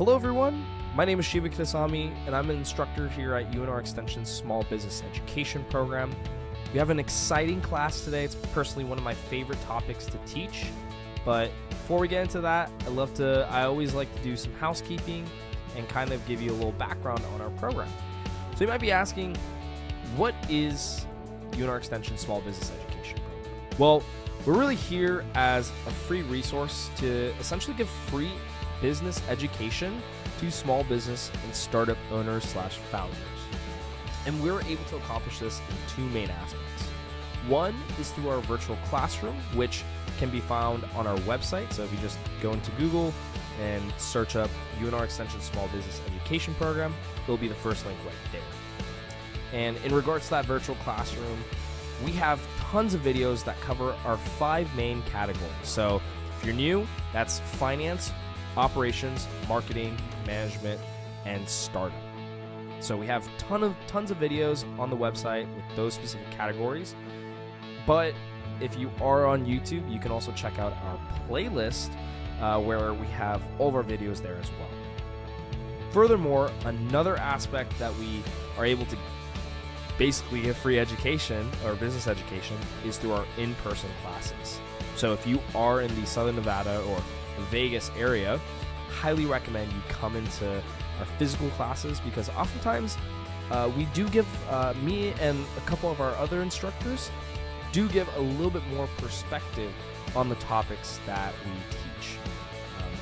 Hello everyone, my name is Shiva Kitasami and I'm an instructor here at UNR Extension's Small Business Education program. We have an exciting class today. It's personally one of my favorite topics to teach, but before we get into that, I always like to do some housekeeping and kind of give you a little background on our program. So you might be asking, what is UNR Extension Small Business Education program? Well, we're really here as a free resource to essentially give free business education to small business and startup owners/founders. And we're able to accomplish this in two main aspects. One is through our virtual classroom, which can be found on our website. So if you just go into Google and search up UNR Extension Small Business Education Program, it'll be the first link right there. And in regards to that virtual classroom, we have tons of videos that cover our 5 main categories. So if you're new, that's finance, operations, marketing, management, and startup. So we have tons of videos on the website with those specific categories. But if you are on YouTube, you can also check out our playlist where we have all of our videos there as well. Furthermore, another aspect that we are able to basically give free education or business education is through our in-person classes. So if you are in the Southern Nevada or the Vegas area, highly recommend you come into our physical classes because oftentimes we do give, me and a couple of our other instructors do give a little bit more perspective on the topics that we teach.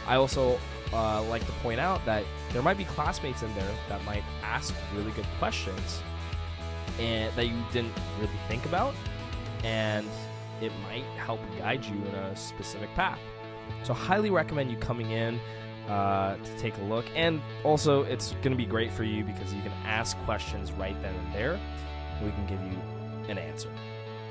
I also like to point out that there might be classmates in there that might ask really good questions and that you didn't really think about, and it might help guide you in a specific path. So highly recommend you coming in to take a look. And also it's going to be great for you because you can ask questions right then and there. And we can give you an answer.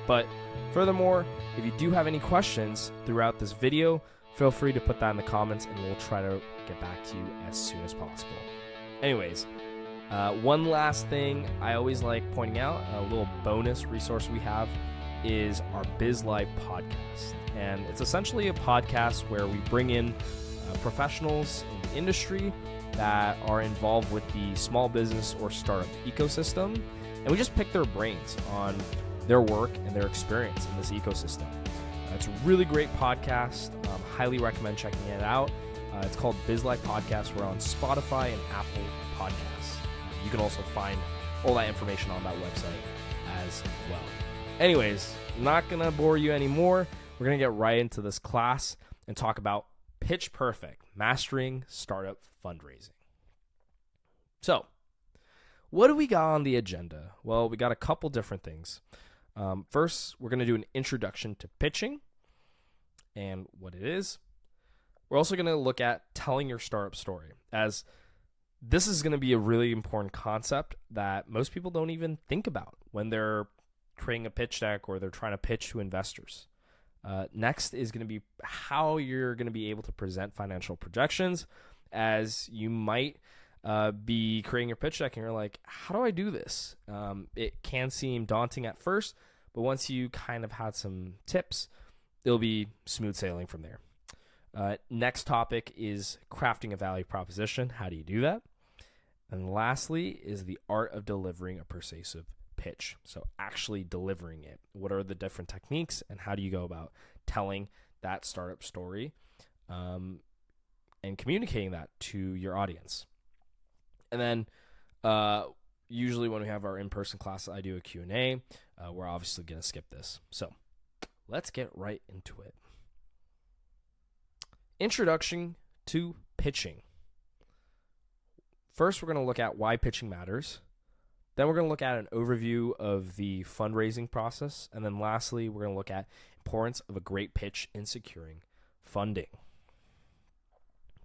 But furthermore, if you do have any questions throughout this video, feel free to put that in the comments and we'll try to get back to you as soon as possible. Anyways, one last thing I always like pointing out, a little bonus resource we have is our Biz Live podcast. And it's essentially a podcast where we bring in professionals in the industry that are involved with the small business or startup ecosystem. And we just pick their brains on their work and their experience in this ecosystem. It's a really great podcast. Highly recommend checking it out. It's called Biz Live Podcast. We're on Spotify and Apple Podcasts. You can also find all that information on that website as well. Anyways, not going to bore you anymore. We're going to get right into this class and talk about Pitch Perfect, Mastering Startup Fundraising. So, what do we got on the agenda? Well, we got a couple different things. First, we're going to do an introduction to pitching and what it is. We're also going to look at telling your startup story, as this is going to be a really important concept that most people don't even think about when they're creating a pitch deck or they're trying to pitch to investors. Next is going to be how you're going to be able to present financial projections, as you might be creating your pitch deck and you're like, how do I do this? It can seem daunting at first, but once you kind of had some tips, it'll be smooth sailing from there. Next topic is crafting a value proposition. How do you do that? And lastly is the art of delivering a persuasive pitch. So actually delivering it. What are the different techniques and how do you go about telling that startup story and communicating that to your audience? And then usually when we have our in-person class, I do a Q&A. We're obviously going to skip this. So let's get right into it. Introduction to pitching. First, we're going to look at why pitching matters. Then we're going to look at an overview of the fundraising process. And then lastly, we're going to look at importance of a great pitch in securing funding.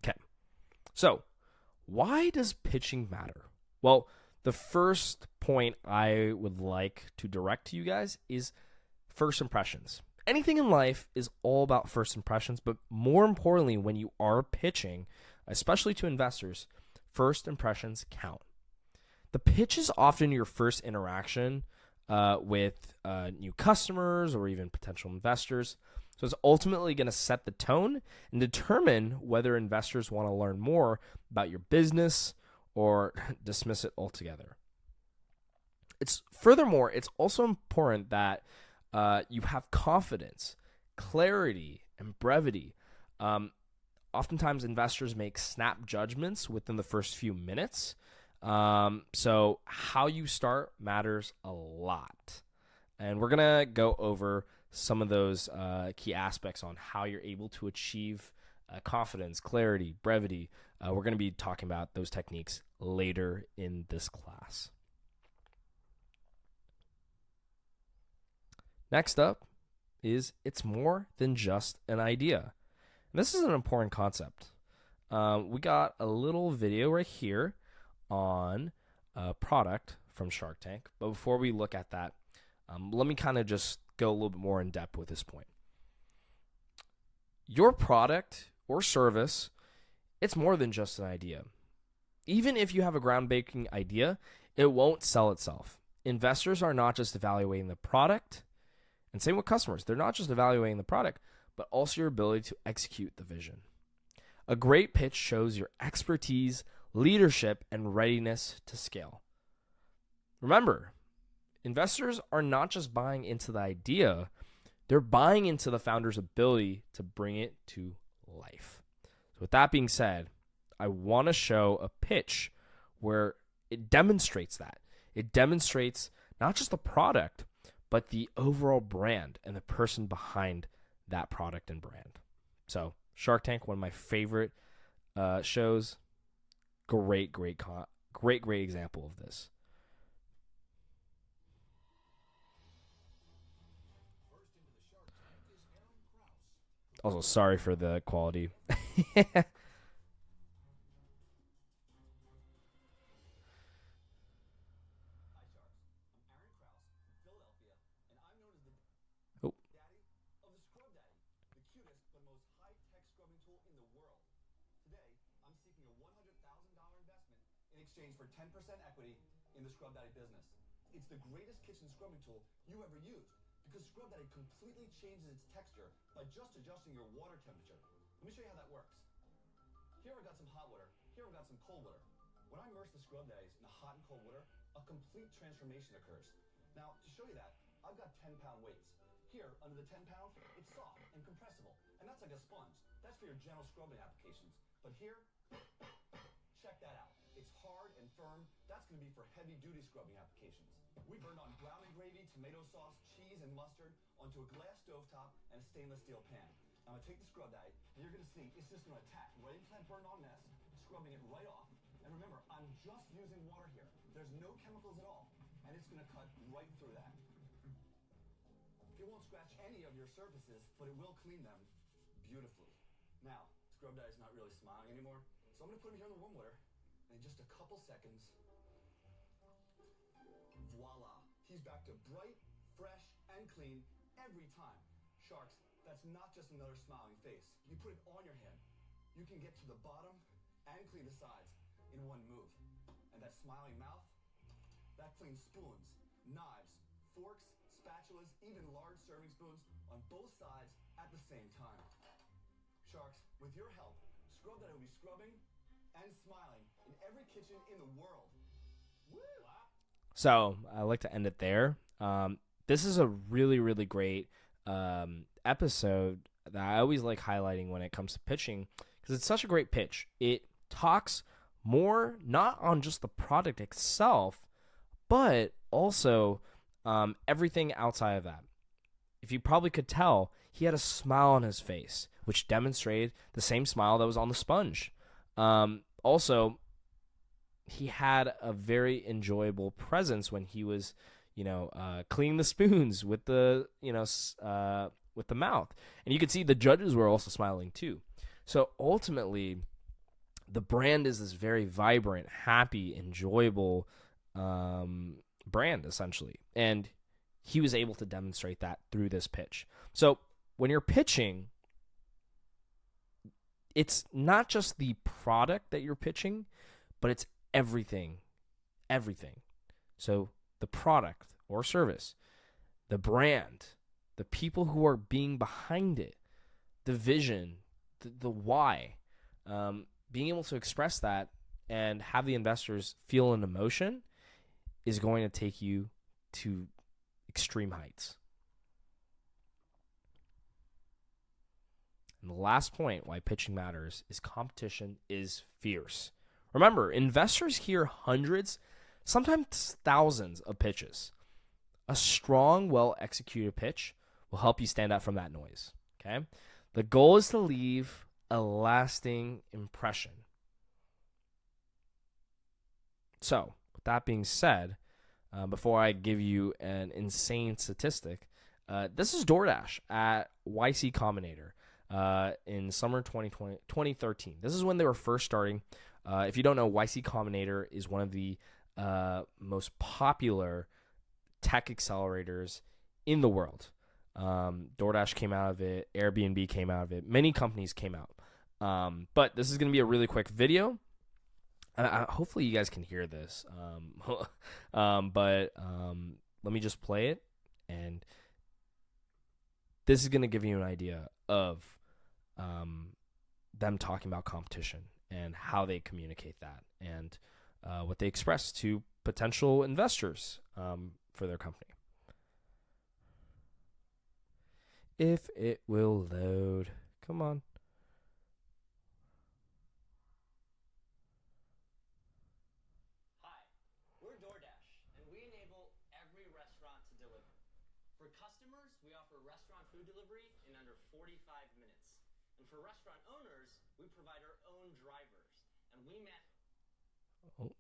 Okay. So, why does pitching matter? Well, the first point I would like to direct to you guys is first impressions. Anything in life is all about first impressions, but more importantly, when you are pitching, especially to investors, first impressions count. The pitch is often your first interaction with new customers or even potential investors. So it's ultimately going to set the tone and determine whether investors want to learn more about your business or dismiss it altogether. Furthermore, it's also important that you have confidence, clarity, and brevity. Oftentimes, investors make snap judgments within the first few minutes. So how you start matters a lot. And we're going to go over some of those key aspects on how you're able to achieve confidence, clarity, brevity. We're going to be talking about those techniques later in this class. Next up is it's more than just an idea. And this is an important concept. We got a little video right here on a product from Shark Tank. But before we look at that, let me kind of just go a little bit more in depth with this point. Your product or service, it's more than just an idea. Even if you have a groundbreaking idea, it won't sell itself. Investors are not just evaluating the product, and same with customers. They're not just evaluating the product, but also your ability to execute the vision. A great pitch shows your expertise, leadership, and readiness to scale. Remember, investors are not just buying into the idea, they're buying into the founder's ability to bring it to life. So with that being said, I want to show a pitch where it demonstrates that. It demonstrates not just the product, but the overall brand and the person behind that product and brand. So Shark Tank, one of my favorite shows. Great example of this. Also, sorry for the quality. Exchange for 10% equity in the Scrub Daddy business. It's the greatest kitchen scrubbing tool you ever used because Scrub Daddy completely changes its texture by just adjusting your water temperature. Let me show you how that works. Here I've got some hot water, here I've got some cold water. When I immerse the Scrub Daddies in the hot and cold water, a complete transformation occurs. Now, to show you that, I've got 10-pound weights. Here, under the 10 pounds, it's soft and compressible, and that's like a sponge. That's for your general scrubbing applications. But here, check that out. It's hard and firm. That's going to be for heavy-duty scrubbing applications. We burned on brown and gravy, tomato sauce, cheese, and mustard onto a glass stovetop and a stainless steel pan. I'm going to take the Scrub Daddy, and you're going to see it's just going to attack right into that burned-on mess, scrubbing it right off. And remember, I'm just using water here. There's no chemicals at all, and it's going to cut right through that. It won't scratch any of your surfaces, but it will clean them beautifully. Now, Scrub Daddy's not really smiling anymore, so I'm going to put him here in the warm water. In just a couple seconds, voila, he's back to bright, fresh, and clean every time. Sharks, that's not just another smiling face. You put it on your hand, you can get to the bottom and clean the sides in one move. And that smiling mouth, that cleans spoons, knives, forks, spatulas, even large serving spoons on both sides at the same time. Sharks, with your help, Scrub Daddy will be scrubbing and smiling in every kitchen in the world. Woo! So I like to end it there. This is a really, really great episode that I always like highlighting when it comes to pitching because it's such a great pitch. It talks more not on just the product itself, but also everything outside of that. If you probably could tell, he had a smile on his face, which demonstrated the same smile that was on the sponge. Also, he had a very enjoyable presence when he was, cleaning the spoons with the, with the mouth. And you could see the judges were also smiling too. So ultimately, the brand is this very vibrant, happy, enjoyable brand, essentially. And he was able to demonstrate that through this pitch. So when you're pitching, it's not just the product that you're pitching, but it's everything. So the product or service, the brand, the people who are being behind it, the vision, the why, being able to express that and have the investors feel an emotion is going to take you to extreme heights. And the last point why pitching matters is competition is fierce. Remember, investors hear hundreds, sometimes thousands of pitches. A strong, well-executed pitch will help you stand out from that noise. Okay? The goal is to leave a lasting impression. So, with that being said, before I give you an insane statistic, this is DoorDash at YC Combinator in summer 2013. This is when they were first starting. If you don't know, YC Combinator is one of the most popular tech accelerators in the world. DoorDash came out of it. Airbnb came out of it. Many companies came out. But this is going to be a really quick video. Hopefully you guys can hear this. But let me just play it. And this is going to give you an idea of them talking about competition and how they communicate that and what they express to potential investors for their company. If it will load. Come on. Hi, we're DoorDash, and we enable every restaurant to deliver. For customers, we offer restaurant food delivery in under 45 minutes. And for restaurant owners, we provide our own drivers, and we Oh.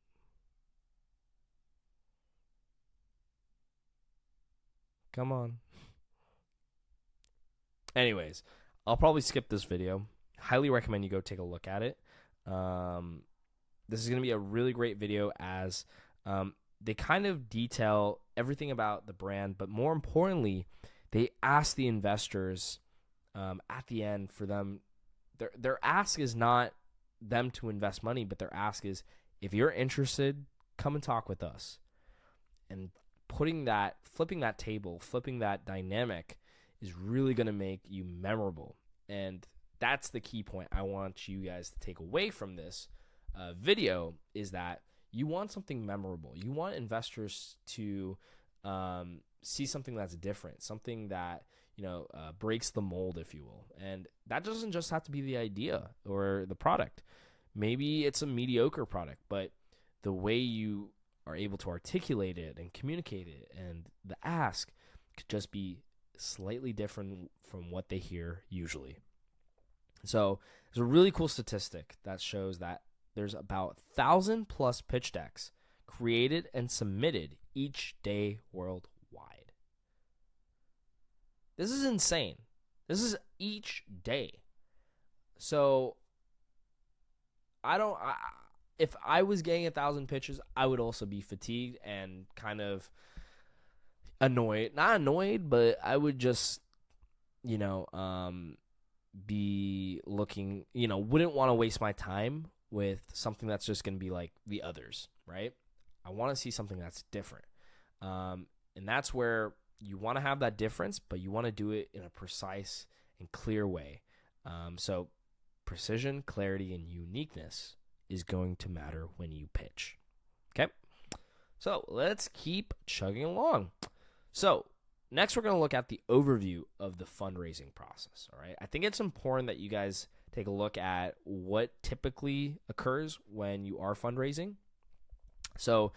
Come on. Anyways, I'll probably skip this video. Highly recommend you go take a look at it. This is going to be a really great video as they kind of detail everything about the brand, but more importantly, they ask the investors at the end for them. Their ask is not them to invest money, but their ask is, if you're interested, come and talk with us. And flipping that table, flipping that dynamic is really going to make you memorable. And that's the key point I want you guys to take away from this video, is that you want something memorable. You want investors to see something that's different, something that breaks the mold, if you will. And that doesn't just have to be the idea or the product. Maybe it's a mediocre product, but the way you are able to articulate it and communicate it and the ask could just be slightly different from what they hear usually. So there's a really cool statistic that shows that there's about 1,000+ pitch decks created and submitted each day worldwide. This is insane. This is each day. So if I was getting 1,000 pitches, I would also be fatigued and kind of annoyed. Not annoyed, but I would just, be looking, wouldn't want to waste my time with something that's just going to be like the others, right? I want to see something that's different. And that's where you want to have that difference, but you want to do it in a precise and clear way. So precision, clarity, and uniqueness is going to matter when you pitch. Okay? So let's keep chugging along. So next, we're going to look at the overview of the fundraising process. All right. I think it's important that you guys take a look at what typically occurs when you are fundraising. So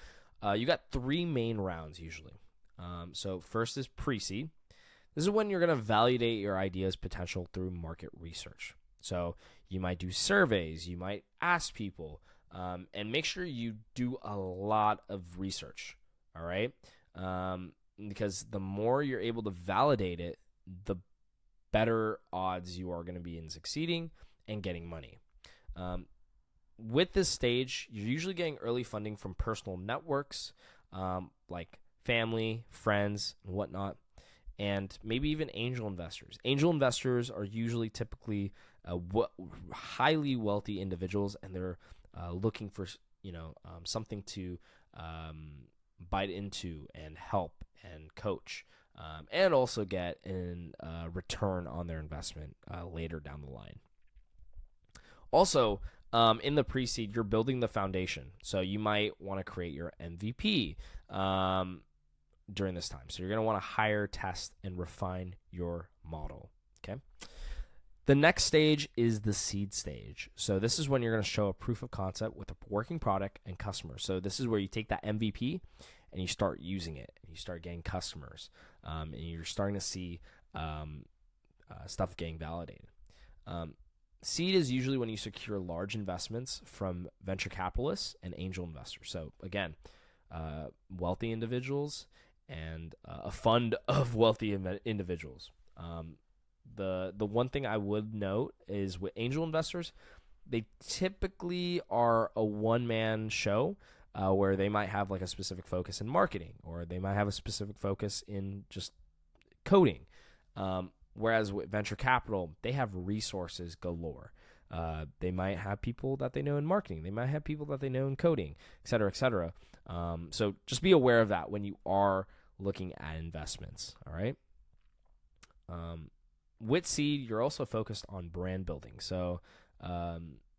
you got 3 main rounds usually. So first is pre-seed. This is when you're going to validate your idea's potential through market research. So you might do surveys, you might ask people, and make sure you do a lot of research. All right. Because the more you're able to validate it, the better odds you are going to be in succeeding and getting money. With this stage, you're usually getting early funding from personal networks, like family, friends, and whatnot, and maybe even angel investors. Angel investors are usually typically highly wealthy individuals, and they're looking for something to bite into and help and coach. and also get a return on their investment later down the line. Also, in the pre-seed, you're building the foundation. So you might want to create your MVP during this time. So you're going to want to hire, test, and refine your model. Okay. The next stage is the seed stage. So this is when you're going to show a proof of concept with a working product and customers. So this is where you take that MVP and you start using it, and you start getting customers, and you're starting to see stuff getting validated. Seed is usually when you secure large investments from venture capitalists and angel investors. So again, wealthy individuals and a fund of wealthy individuals. The one thing I would note is with angel investors, they typically are a one-man show where they might have like a specific focus in marketing, or they might have a specific focus in just coding. Whereas with venture capital, they have resources galore. They might have people that they know in marketing. They might have people that they know in coding, et cetera, et cetera. So just be aware of that when you are looking at investments, all right? With seed, you're also focused on brand building. So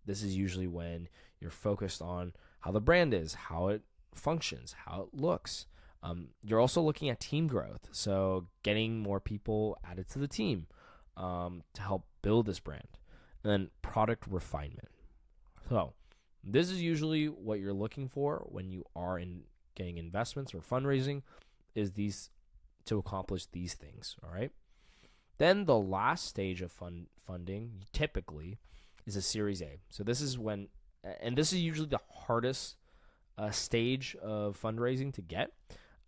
this is usually when you're focused on how the brand is, how it functions, how it looks. You're also looking at team growth, so getting more people added to the team to help build this brand. And then product refinement. So this is usually what you're looking for when you are getting investments or fundraising, is these to accomplish these things, all right? Then the last stage of funding typically is a Series A. So this is when, and this is usually the hardest stage of fundraising to get,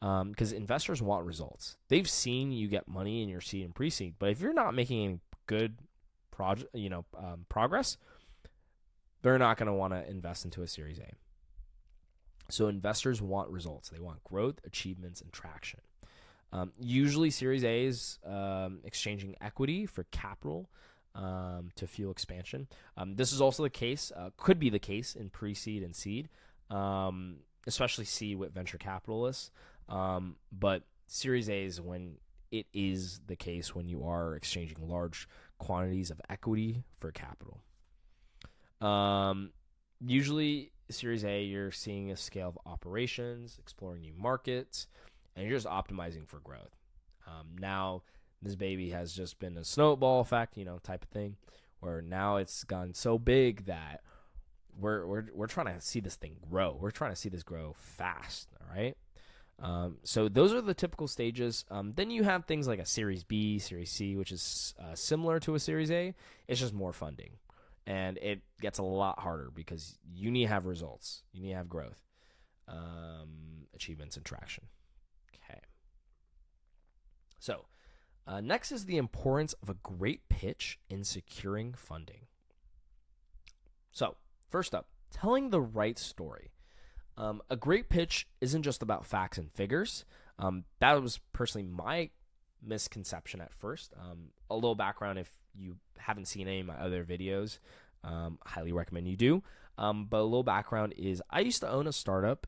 because investors want results. They've seen you get money in your seed and pre-seed, but if you're not making any good progress, they're not going to want to invest into a Series A. So investors want results. They want growth, achievements, and traction. Usually Series A is exchanging equity for capital to fuel expansion. This is also the case, could be the case in pre-seed and seed, especially seed with venture capitalists. But Series A is when it is the case when you are exchanging large quantities of equity for capital. Usually Series A, you're seeing a scale of operations, exploring new markets, and you're just optimizing for growth. Now, this baby has just been a snowball effect, type of thing, where now it's gone so big that we're trying to see this thing grow. We're trying to see this grow fast, all right? So those are the typical stages. Then you have things like a Series B, Series C, which is similar to a Series A. It's just more funding. And it gets a lot harder because you need to have results. You need to have growth, achievements, and traction. Okay. So next is the importance of a great pitch in securing funding. So first up, telling the right story. A great pitch isn't just about facts and figures. That was personally my misconception at first. A little background, if you haven't seen any of my other videos, highly recommend you do. But a little background is I used to own a startup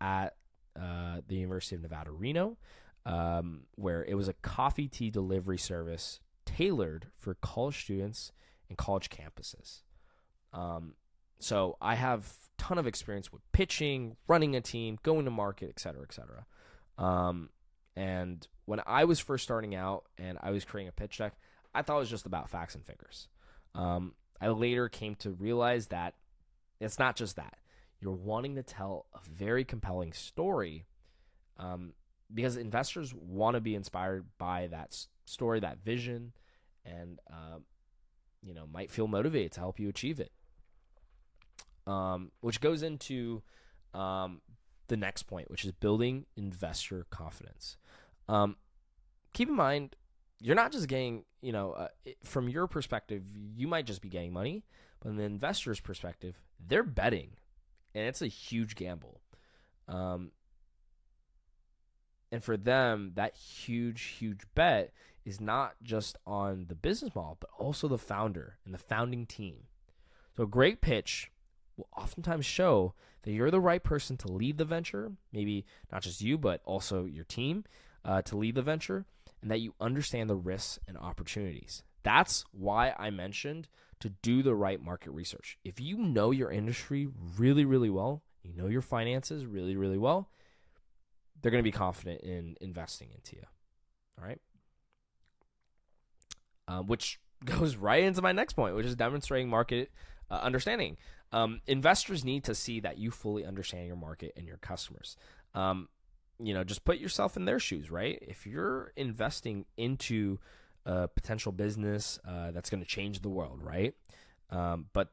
at the University of Nevada, Reno, where it was a coffee tea delivery service tailored for college students and college campuses. So I have a ton of experience with pitching, running a team, going to market, et cetera, et cetera. And when I was first starting out and I was creating a pitch deck, I thought it was just about facts and figures. I later came to realize that it's not just that. You're wanting to tell a very compelling story because investors want to be inspired by that story, that vision, and might feel motivated to help you achieve it. Which goes into the next point, which is building investor confidence. Keep in mind, you're not just getting, from your perspective, you might just be getting money, but in the investor's perspective, they're betting, and it's a huge gamble. And for them, that huge bet is not just on the business model, but also the founder and the founding team. So a great pitch will oftentimes show that you're the right person to lead the venture, maybe not just you, but also your team to lead the venture, and that you understand the risks and opportunities. That's why I mentioned to do the right market research. If you know your industry really, really well, you know your finances really, really well, they're going to be confident in investing into you. All right. Which goes right into my next point, which is demonstrating market understanding. Investors need to see that you fully understand your market and your customers. Just put yourself in their shoes, right? If you're investing into a potential business that's going to change the world, right? But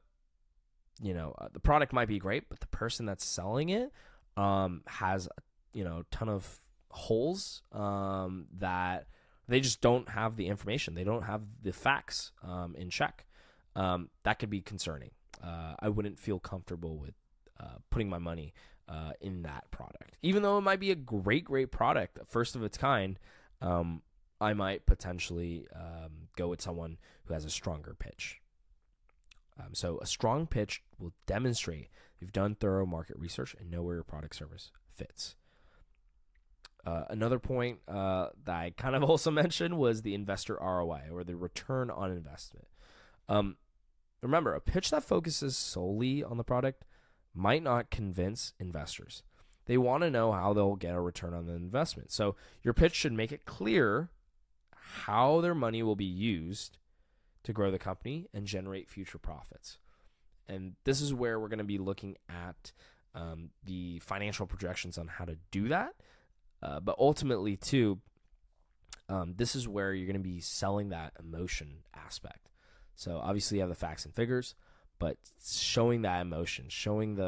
the product might be great, but the person that's selling it has a ton of holes that they just don't have the information. They don't have the facts in check. That could be concerning. I wouldn't feel comfortable with putting my money in that product. Even though it might be a great product, first of its kind, I might potentially go with someone who has a stronger pitch. So a strong pitch will demonstrate you've done thorough market research and know where your product service fits. Another point that I kind of also mentioned was the investor ROI, or the return on investment. Remember, a pitch that focuses solely on the product might not convince investors. They want to know how they'll get a return on the investment. So your pitch should make it clear how their money will be used to grow the company and generate future profits. And this is where we're going to be looking at the financial projections on how to do that. But ultimately, too, this is where you're going to be selling that emotion aspect. So obviously you have the facts and figures, but showing that emotion, showing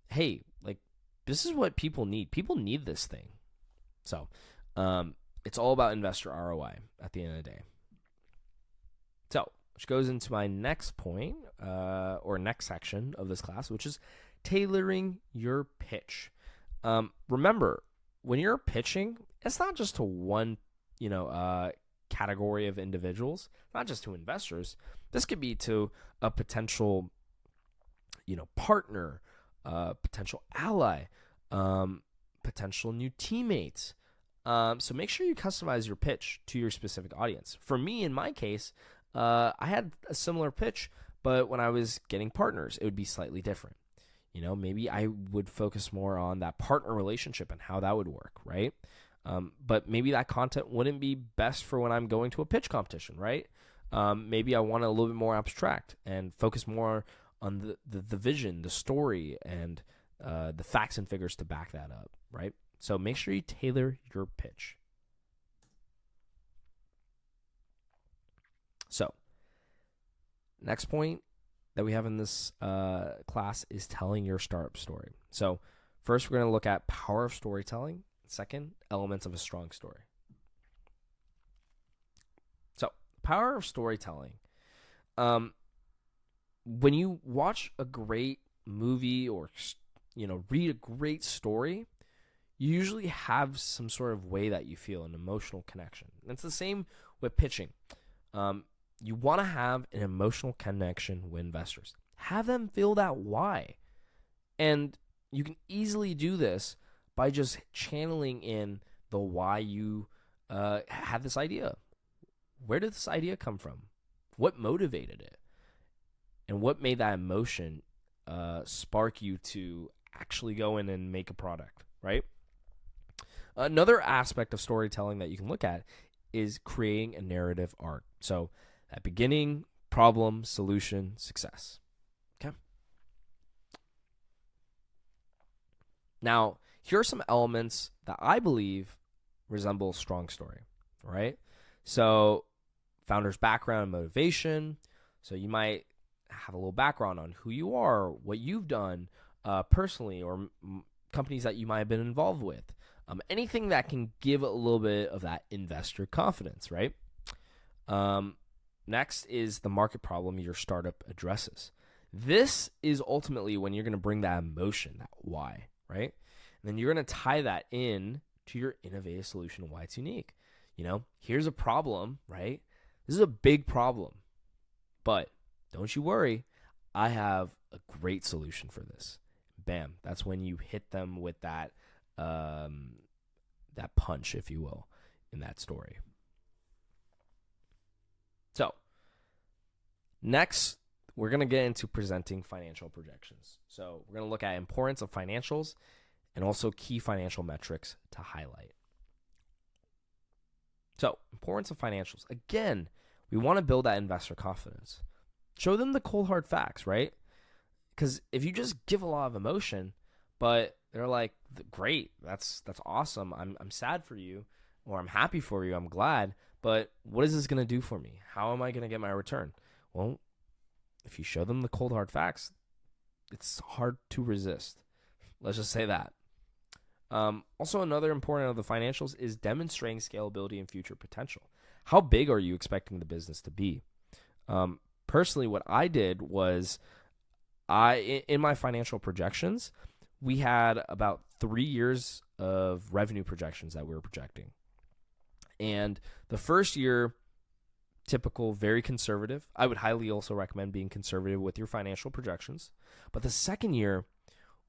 hey, like, this is what people need. People need this thing. So it's all about investor ROI at the end of the day. So, which goes into my next point, or next section of this class, which is tailoring your pitch. Remember, when you're pitching, it's not just to one, category of individuals, not just to investors. This could be to a potential, partner, potential ally, potential new teammates. So make sure you customize your pitch to your specific audience. For me, in my case, I had a similar pitch, but when I was getting partners, it would be slightly different. Maybe I would focus more on that partner relationship and how that would work, right? But maybe that content wouldn't be best for when I'm going to a pitch competition, right? Maybe I want it a little bit more abstract and focus more on the vision, the story, and the facts and figures to back that up, right? So make sure you tailor your pitch. So, next point that we have in this class is telling your startup story. So, first we're going to look at power of storytelling. Second, elements of a strong story. So, power of storytelling. When you watch a great movie or read a great story, you usually have some sort of way that you feel, an emotional connection. And it's the same with pitching. You want to have an emotional connection with investors. Have them feel that why. And you can easily do this by just channeling in the why you had this idea. Where did this idea come from? What motivated it? And what made that emotion spark you to actually go in and make a product, right? Another aspect of storytelling that you can look at is creating a narrative arc. So at beginning, problem, solution, success. Okay. Now, here are some elements that I believe resemble a strong story, right? So founder's background and motivation. So you might have a little background on who you are, what you've done personally, or companies that you might have been involved with. Anything that can give a little bit of that investor confidence, right? Next is the market problem your startup addresses. This is ultimately when you're going to bring that emotion, that why, right? And then you're going to tie that in to your innovative solution and why it's unique. Here's a problem, right? This is a big problem, but don't you worry. I have a great solution for this. Bam. That's when you hit them with that punch, if you will, in that story. Next, we're going to get into presenting financial projections. So we're going to look at importance of financials and also key financial metrics to highlight. So, importance of financials. Again, we want to build that investor confidence. Show them the cold hard facts, right? Because if you just give a lot of emotion, but they're like, great, that's awesome. I'm sad for you, or I'm happy for you. I'm glad. But what is this going to do for me? How am I going to get my return? Well, if you show them the cold hard facts, it's hard to resist. Let's just say that. Also, another important of the financials is demonstrating scalability and future potential. How big are you expecting the business to be? Personally, what I did was in my financial projections, we had about 3 years of revenue projections that we were projecting. And the first year, typical, very conservative. I would highly also recommend being conservative with your financial projections. But the second year,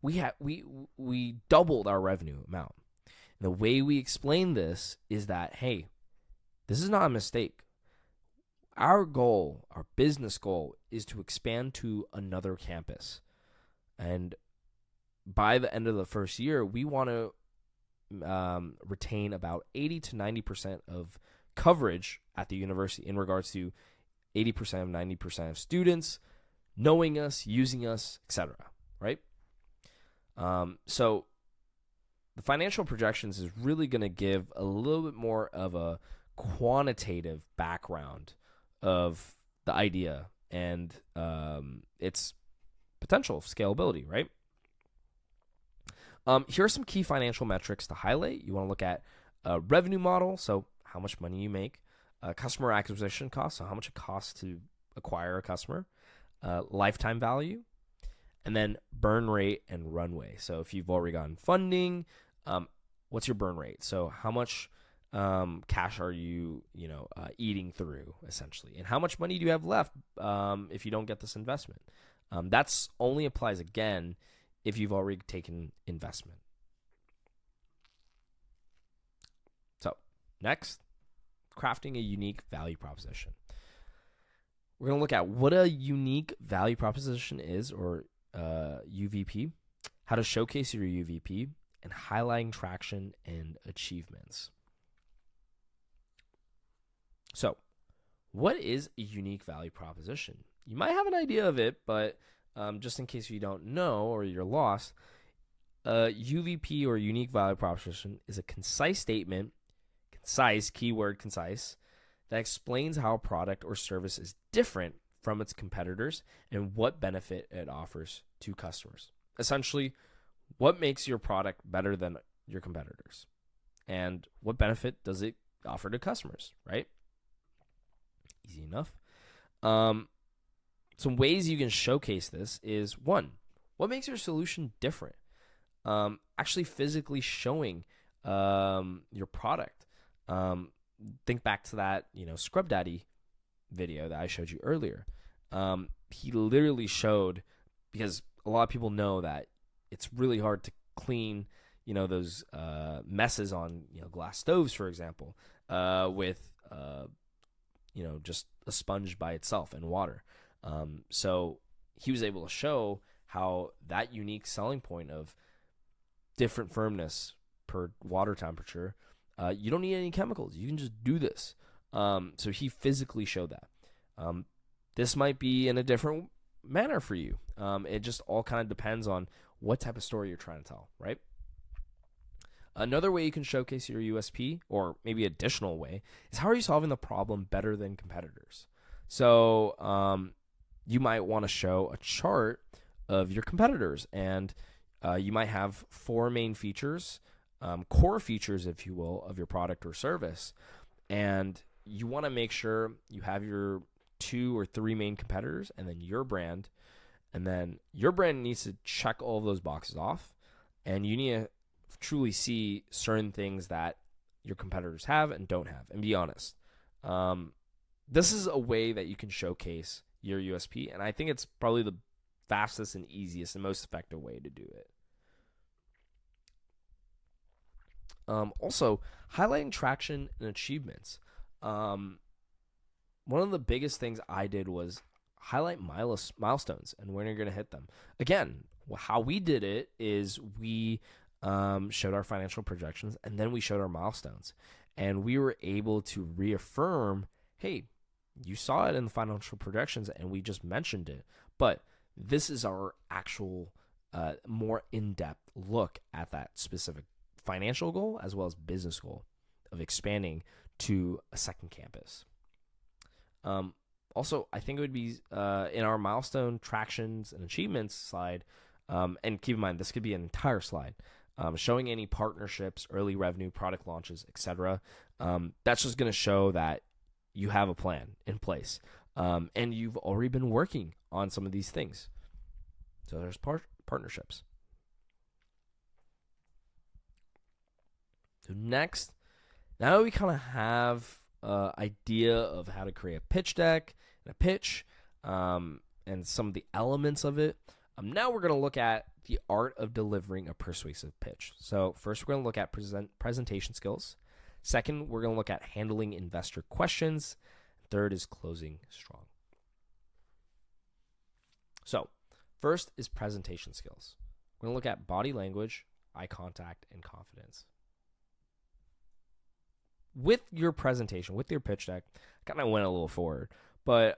we doubled our revenue amount. And the way we explain this is that, hey, this is not a mistake. Our goal, our business goal, is to expand to another campus. And by the end of the first year, we want to retain about 80 to 90% of coverage at the university in regards to 80% of 90% of students knowing us, using us, etc. Right? So the financial projections is really going to give a little bit more of a quantitative background of the idea and its potential scalability, right? Here are some key financial metrics to highlight. You want to look at a revenue model, so how much money you make, customer acquisition cost, so how much it costs to acquire a customer, lifetime value, and then burn rate and runway. So if you've already gotten funding, what's your burn rate? So how much cash are you eating through, essentially? And how much money do you have left if you don't get this investment? That's only applies, again, if you've already taken investment. So next, crafting a unique value proposition. We're going to look at what a unique value proposition is, or UVP, how to showcase your UVP, and highlighting traction and achievements. So, what is a unique value proposition? You might have an idea of it, but just in case you don't know or you're lost, UVP, or unique value proposition, is a concise statement, concise, keyword concise, that explains how a product or service is different from its competitors and what benefit it offers to customers. Essentially, what makes your product better than your competitors? And what benefit does it offer to customers, right? Easy enough. Some ways you can showcase this is, one, what makes your solution different? Actually physically showing your product. Think back to that, Scrub Daddy video that I showed you earlier. He literally showed, because a lot of people know that it's really hard to clean, those messes on, glass stoves, for example, with, just a sponge by itself and water. So he was able to show how that unique selling point of different firmness per water temperature, you don't need any chemicals. You can just do this. So he physically showed that. This might be in a different manner for you. It just all kind of depends on what type of story you're trying to tell, right? Another way you can showcase your USP, or maybe additional way, is how are you solving the problem better than competitors? So you might want to show a chart of your competitors, and you might have 4 main features, core features, if you will, of your product or service. And you want to make sure you have your 2 or 3 main competitors and then your brand. And then your brand needs to check all of those boxes off. And you need to truly see certain things that your competitors have and don't have, and be honest. This is a way that you can showcase your USP, and I think it's probably the fastest and easiest and most effective way to do it. Also, highlighting traction and achievements. One of the biggest things I did was highlight milestones and when you're going to hit them. Again, how we did it is we showed our financial projections and then we showed our milestones. And we were able to reaffirm, hey, you saw it in the financial projections and we just mentioned it. But this is our actual more in-depth look at that specific financial goal as well as business goal of expanding to a second campus. Also, I think it would be in our milestone tractions and achievements slide, and keep in mind, this could be an entire slide, showing any partnerships, early revenue, product launches, etc. That's just going to show that you have a plan in place, and you've already been working on some of these things. So there's partnerships. So next, now we kind of have an idea of how to create a pitch deck and a pitch, and some of the elements of it. Now we're going to look at the art of delivering a persuasive pitch. So first, we're going to look at presentation skills. Second, we're going to look at handling investor questions. Third is closing strong. So first is presentation skills. We're going to look at body language, eye contact, and confidence. With your presentation, with your pitch deck, I kind of went a little forward. But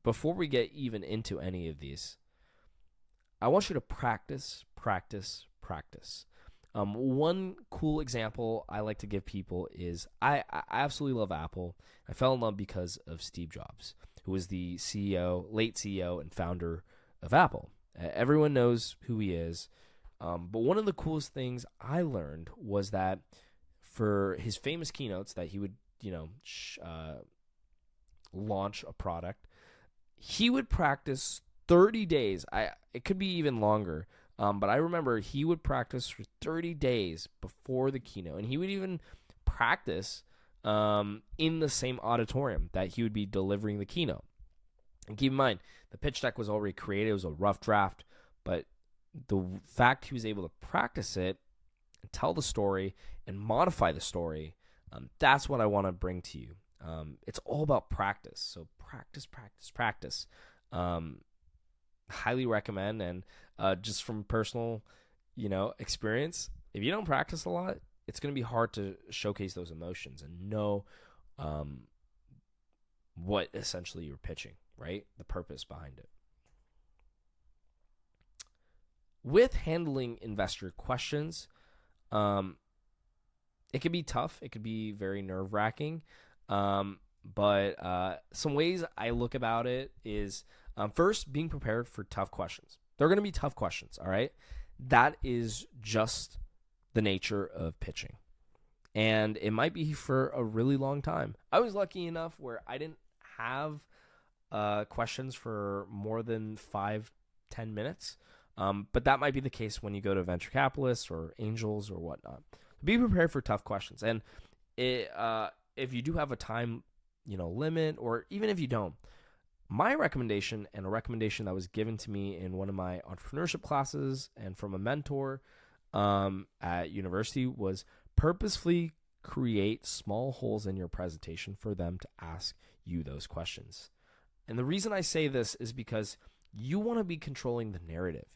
before we get even into any of these, I want you to practice. One cool example I like to give people is I absolutely love Apple. I fell in love because of Steve Jobs, who was the late CEO and founder of Apple. Everyone knows who he is. But one of the coolest things I learned was that for his famous keynotes that he would, launch a product, he would practice 30 days. It could be even longer. But I remember he would practice for 30 days before the keynote. And he would even practice in the same auditorium that he would be delivering the keynote. And keep in mind, the pitch deck was already created. It was a rough draft. But the fact he was able to practice it and tell the story and modify the story, that's what I want to bring to you. It's all about practice. So practice. Highly recommend. And just from personal, experience, if you don't practice a lot, it's going to be hard to showcase those emotions and know what essentially you're pitching, right? The purpose behind it. With handling investor questions, it could be tough. It could be very nerve-wracking. But some ways I look about it is, first, being prepared for tough questions. They're going to be tough questions, all right? That is just the nature of pitching. And it might be for a really long time. I was lucky enough where I didn't have questions for more than 5-10 minutes. But that might be the case when you go to venture capitalists or angels or whatnot. Be prepared for tough questions. And if you do have a time, limit, or even if you don't, my recommendation, and a recommendation that was given to me in one of my entrepreneurship classes and from a mentor at university, was purposefully create small holes in your presentation for them to ask you those questions. And the reason I say this is because you want to be controlling the narrative.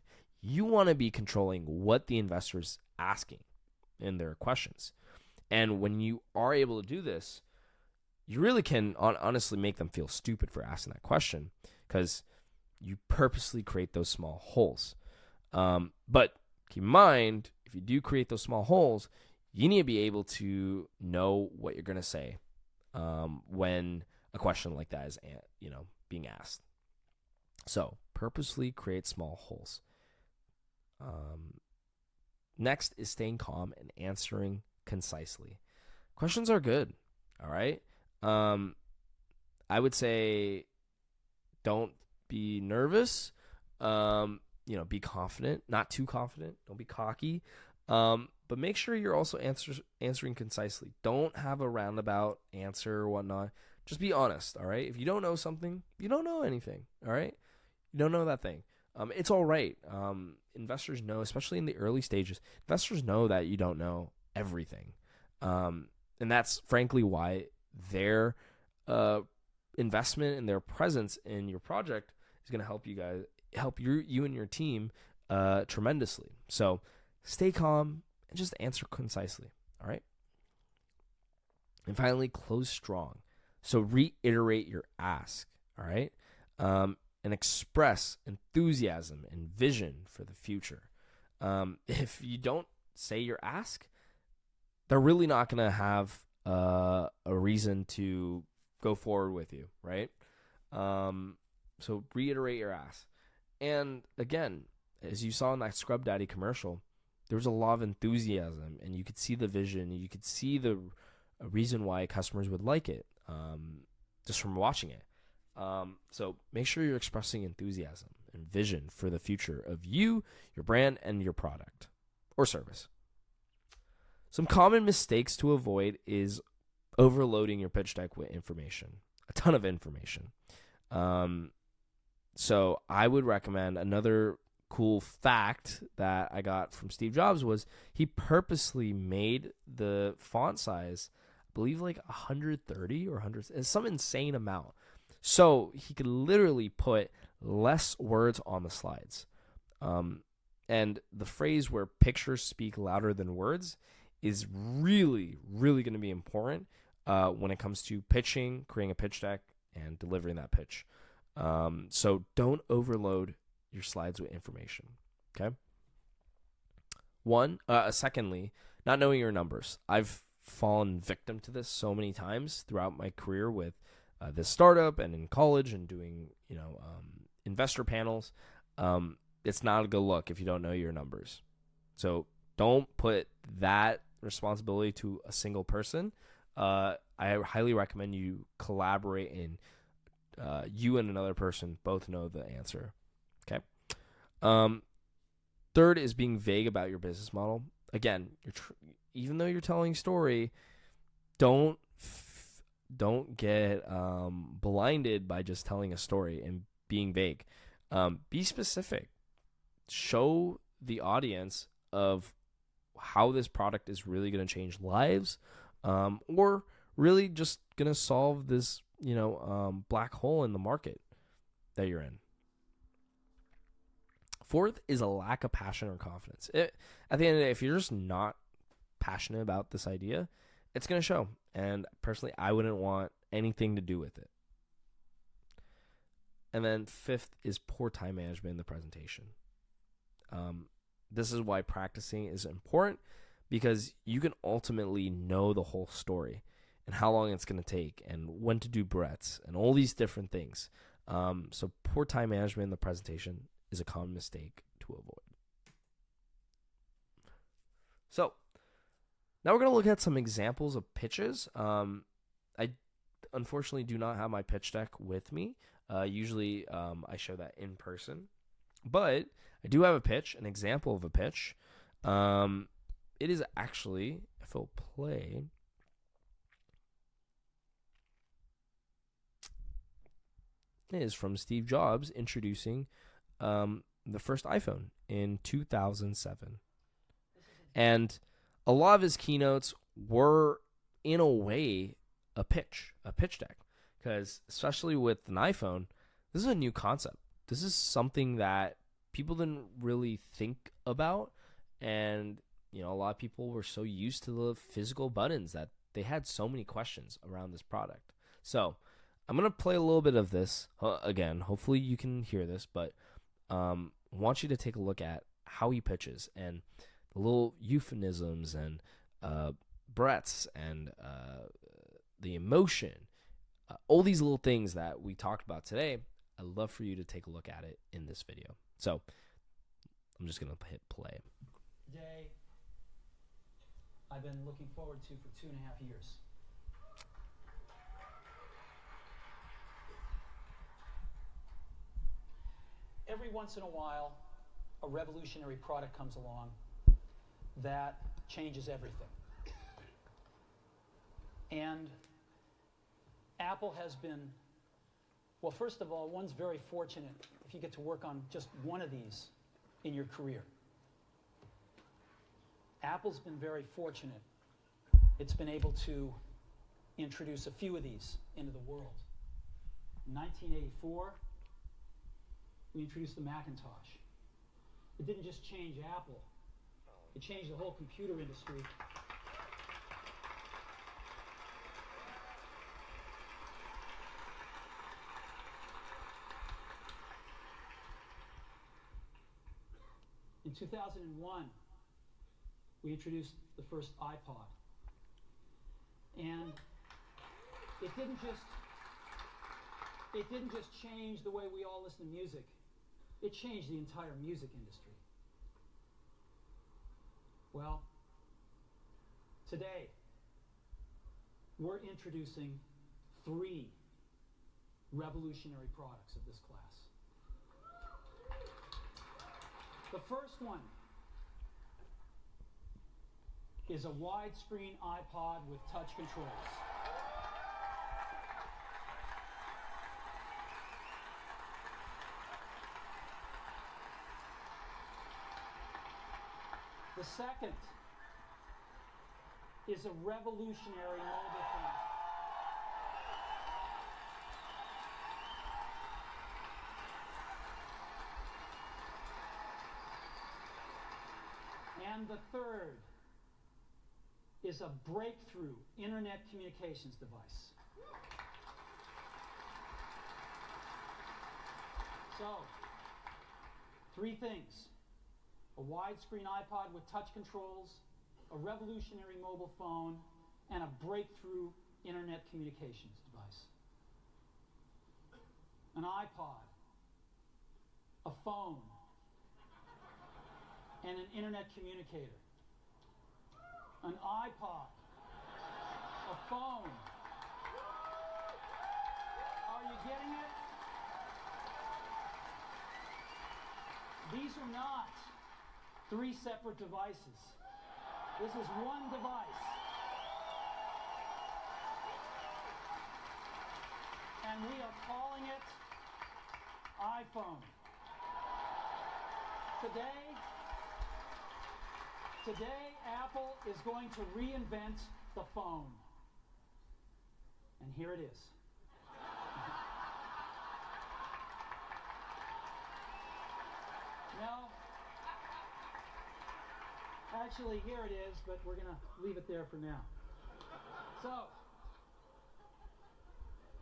You want to be controlling what the investor's asking in their questions. And when you are able to do this, you really can honestly make them feel stupid for asking that question, because you purposely create those small holes. But keep in mind, if you do create those small holes, you need to be able to know what you're going to say when a question like that is, being asked. So purposely create small holes. Next is staying calm and answering concisely. Questions are good. All right. I would say don't be nervous. Be confident, not too confident. Don't be cocky. But make sure you're also answering concisely. Don't have a roundabout answer or whatnot. Just be honest. All right. If you don't know something, you don't know anything. All right. You don't know that thing. It's all right. Investors know, especially in the early stages, investors know that you don't know everything. And that's frankly why they're investment and their presence in your project is going to help you and your team tremendously. So stay calm and just answer concisely. All right. And finally, close strong. So reiterate your ask. All right. And express enthusiasm and vision for the future. If you don't say your ask, they're really not going to have a reason to go forward with you, right? So reiterate your ask. And again, as you saw in that Scrub Daddy commercial, there was a lot of enthusiasm, and you could see the vision. You could see the reason why customers would like it just from watching it. So make sure you're expressing enthusiasm and vision for the future of you, your brand, and your product or service. Some common mistakes to avoid is overloading your pitch deck with information, a ton of information. So I would recommend another cool fact that I got from Steve Jobs was he purposely made the font size, I believe like 130 or 100, some insane amount. So he could literally put less words on the slides. And the phrase where pictures speak louder than words is really, really going to be important when it comes to pitching, creating a pitch deck, and delivering that pitch. So don't overload your slides with information, okay? Secondly, not knowing your numbers. I've fallen victim to this so many times throughout my career with this startup and in college and doing, investor panels. It's not a good look if you don't know your numbers. So don't put that responsibility to a single person. I highly recommend you collaborate and you and another person both know the answer. Okay. Third is being vague about your business model. Again, even though you're telling a story, don't get blinded by just telling a story and being vague. Be specific. Show the audience of how this product is really going to change lives, or really just going to solve this, black hole in the market that you're in. Fourth is a lack of passion or confidence. At the end of the day, if you're just not passionate about this idea, it's going to show. And personally, I wouldn't want anything to do with it. And then fifth is poor time management in the presentation. This is why practicing is important, because you can ultimately know the whole story and how long it's going to take and when to do breaths and all these different things. So poor time management in the presentation is a common mistake to avoid. So now we're going to look at some examples of pitches. I unfortunately do not have my pitch deck with me. Usually I show that in person. But I do have a pitch, an example of a pitch. It is actually, if it'll play, it is from Steve Jobs introducing the first iPhone in 2007. And a lot of his keynotes were, in a way, a pitch deck. Because especially with an iPhone, this is a new concept. This is something that people didn't really think about. And, a lot of people were so used to the physical buttons that they had so many questions around this product. So I'm going to play a little bit of this again. Hopefully you can hear this, but I want you to take a look at how he pitches and the little euphemisms and breaths and the emotion, all these little things that we talked about today. I'd love for you to take a look at it in this video. So I'm just going to hit play. Day I've been looking forward to for 2.5 years. Every once in a while, a revolutionary product comes along that changes everything. And Apple has been, well, first of all, one's very fortunate if you get to work on just one of these in your career. Apple's been very fortunate. It's been able to introduce a few of these into the world. In 1984, we introduced the Macintosh. It didn't just change Apple, it changed the whole computer industry. In 2001, we introduced the first iPod. And it didn't just change the way we all listen to music. It changed the entire music industry. Well, today, we're introducing 3 revolutionary products of this class. The first one is a widescreen iPod with touch controls. The second is a revolutionary mobile phone. And the third is a breakthrough internet communications device. So, 3 things. A widescreen iPod with touch controls, a revolutionary mobile phone, and a breakthrough internet communications device. An iPod, a phone, and an internet communicator. An iPod, a phone. Are you getting it? These are not 3 separate devices. This is one device. And we are calling it iPhone. Today, Apple is going to reinvent the phone. And here it is. No. Actually, here it is, but we're going to leave it there for now. So,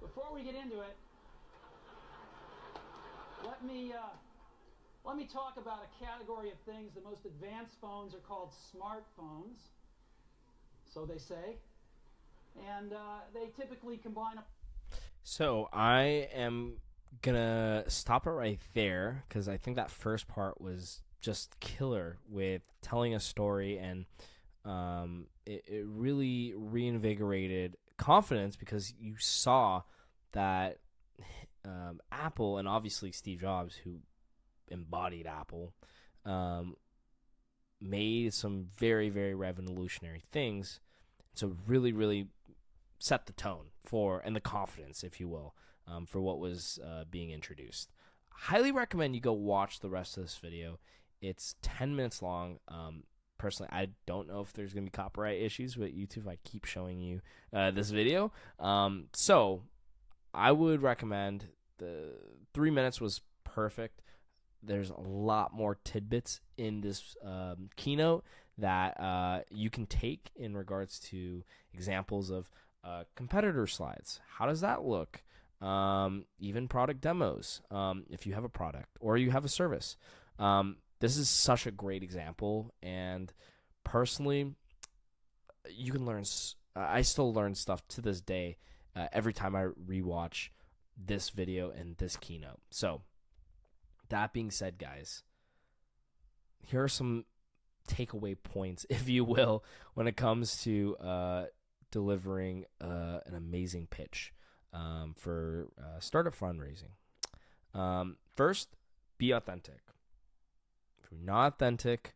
before we get into it, let me talk about a category of things. The most advanced phones are called smartphones, so they say, and they typically combine a... So I am gonna stop it right there because I think that first part was just killer with telling a story, and it really reinvigorated confidence because you saw that Apple, and obviously Steve Jobs, who embodied Apple, made some very, very revolutionary things. So really, really set the tone for, and the confidence, if you will, for what was being introduced. Highly recommend you go watch the rest of this video. It's 10 minutes long. Personally, I don't know if there's going to be copyright issues with YouTube if I keep showing you this video. So I would recommend, the 3 minutes was perfect. There's a lot more tidbits in this keynote that you can take in regards to examples of competitor slides. How does that look? Even product demos, if you have a product or you have a service. This is such a great example, and personally, you can learn. I still learn stuff to this day every time I rewatch this video and this keynote. So, that being said, guys, here are some takeaway points, if you will, when it comes to delivering an amazing pitch for startup fundraising. First, be authentic. If you're not authentic,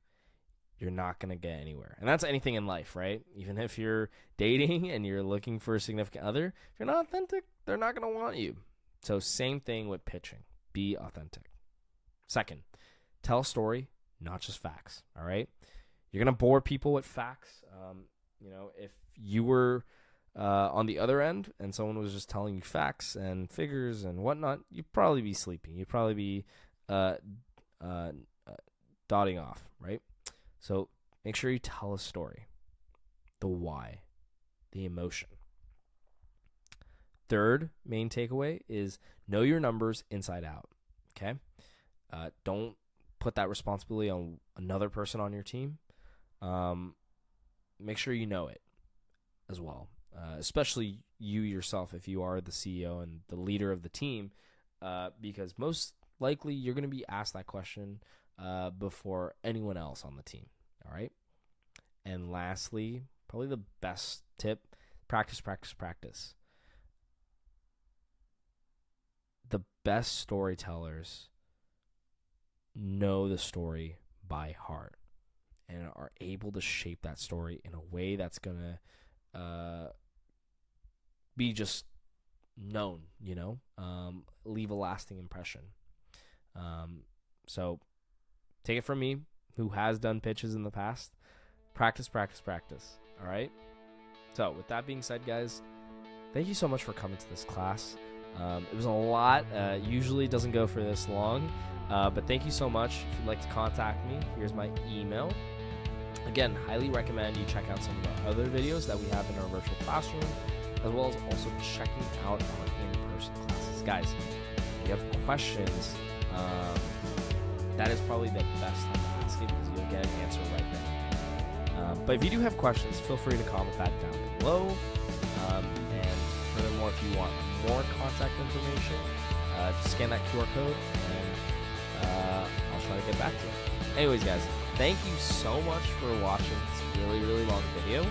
you're not going to get anywhere. And that's anything in life, right? Even if you're dating and you're looking for a significant other, if you're not authentic, they're not going to want you. So same thing with pitching. Be authentic. Second, tell a story, not just facts, all right? You're going to bore people with facts. If you were on the other end and someone was just telling you facts and figures and whatnot, you'd probably be sleeping. You'd probably be dotting off, right? So make sure you tell a story, the why, the emotion. Third main takeaway is know your numbers inside out, okay? Don't put that responsibility on another person on your team. Make sure you know it as well, especially you yourself if you are the CEO and the leader of the team, because most likely you're going to be asked that question before anyone else on the team, all right? And lastly, probably the best tip, practice, practice, practice. The best storytellers know the story by heart and are able to shape that story in a way that's going to be just known, leave a lasting impression. So take it from me, who has done pitches in the past. Practice, practice, practice. All right? So with that being said, guys, thank you so much for coming to this class. It was a lot. Usually it doesn't go for this long. But thank you so much. If you'd like to contact me, here's my email. Again, highly recommend you check out some of our other videos that we have in our virtual classroom, as well as also checking out our in-person classes. Guys, if you have questions, that is probably the best time to ask it because you'll get an answer right there. But if you do have questions, feel free to comment that down below. And furthermore, if you want more contact information, scan that QR code and I'll try to get back to you. Anyways, guys, thank you so much for watching this really, really long video.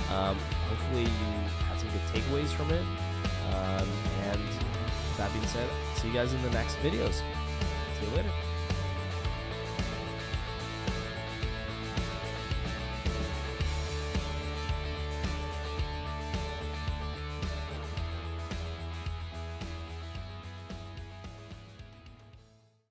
Hopefully you had some good takeaways from it. And with that being said, see you guys in the next videos. See you later.